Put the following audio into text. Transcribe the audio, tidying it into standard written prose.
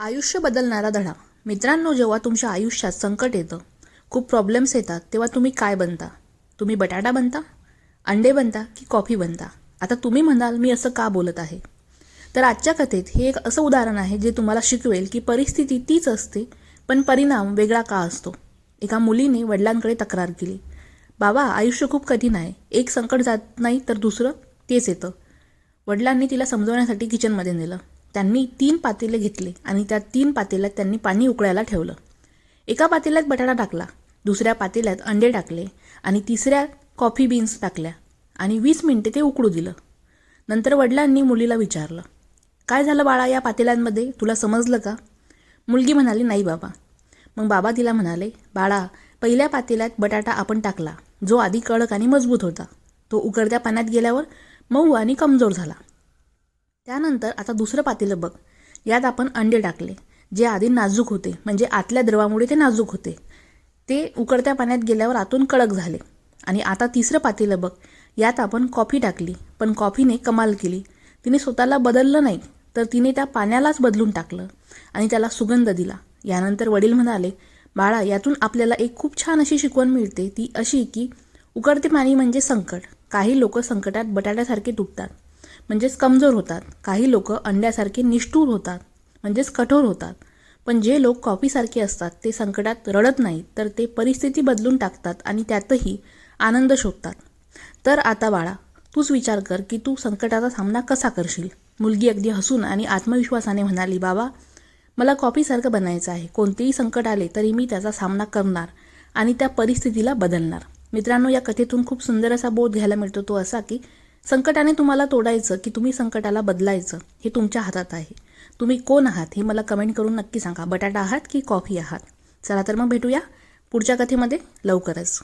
आयुष्य बदलणारा धडा. मित्रांनो, जेव्हा तुमच्या आयुष्यात संकट येतं, खूप प्रॉब्लेम्स येतात, तेव्हा तुम्ही काय बनता? तुम्ही बटाटा बनता, अंडे बनता की कॉफी बनता? आता तुम्ही म्हणाल, मी असं का बोलत आहे? तर आजच्या कथेत हे एक असं उदाहरण आहे जे तुम्हाला शिकवेल की परिस्थिती तीच असते, पण परिणाम वेगळा का असतो. एका मुलीने वडिलांकडे तक्रार केली, बाबा, आयुष्य खूप कठीण आहे, एक संकट जात नाही तर दुसरं तेच येतं. वडिलांनी तिला समजवण्यासाठी किचनमध्ये नेलं. त्यांनी 3 पातेले घेतले आणि त्या 3 पातेल्यात त्यांनी पाणी उकळायला ठेवलं. एका पातेल्यात बटाटा टाकला, दुसऱ्या पातेल्यात अंडे टाकले आणि तिसऱ्यात कॉफी बीन्स टाकल्या आणि 20 मिनिटे ते उकळू दिलं. नंतर वडिलांनी मुलीला विचारलं, काय झालं बाळा या पातेल्यांमध्ये, तुला समजलं का? मुलगी म्हणाली, नाही बाबा. मग बाबा तिला म्हणाले, बाळा, पहिल्या पातेल्यात बटाटा आपण टाकला, जो आधी कडक आणि मजबूत होता. तो उकळत्या पाण्यात गेल्यावर मऊ आणि कमजोर झाला. त्यानंतर आता दुसरं पातेलं बघ, यात आपण अंडे टाकले, जे आधी नाजूक होते, म्हणजे आतल्या द्रवामुळे ते नाजूक होते. ते उकळत्या पाण्यात गेल्यावर आतून कडक झाले. आणि आता तिसरं पातेलं बघ, यात आपण कॉफी टाकली, पण कॉफीने कमाल केली. तिने स्वतःला बदललं नाही, तर तिने त्या पाण्यालाच बदलून टाकलं आणि त्याला सुगंध दिला. यानंतर वडील म्हणाले, बाळा, यातून आपल्याला एक खूप छान अशी शिकवण मिळते, ती अशी की उकळते पाणी म्हणजे संकट. काही लोक संकटात बटाट्यासारखे तुटतात, म्हणजेच कमजोर होतात. काही लोक अंड्यासारखे निष्ठुर होतात, म्हणजेच कठोर होतात. पण जे लोक कॉफीसारखे असतात, ते संकटात रडत नाहीत, तर ते परिस्थिती बदलून टाकतात आणि त्यातही आनंद शोधतात. तर आता बाळा, तूच विचार कर की तू संकटाचा सामना कसा करशील. मुलगी अगदी हसून आणि आत्मविश्वासाने म्हणाली, बाबा, मला कॉफीसारखं बनायचं आहे. कोणतेही संकट आले तरी मी त्याचा सामना करणार आणि त्या परिस्थितीला बदलणार. मित्रांनो, या कथेतून खूप सुंदर असा बोध घ्यायला मिळतो, तो असा की संकटाने तुम्हाला तोडायचं की तुम्ही संकटाला बदलायचं, हे तुमच्या हातात आहे. तुम्ही कोण आहात हे मला कमेंट करून नक्की सांगा. बटाटा आहात की कॉफी आहात? चला तर मग भेटूया पुढच्या कथेमध्ये लवकरच.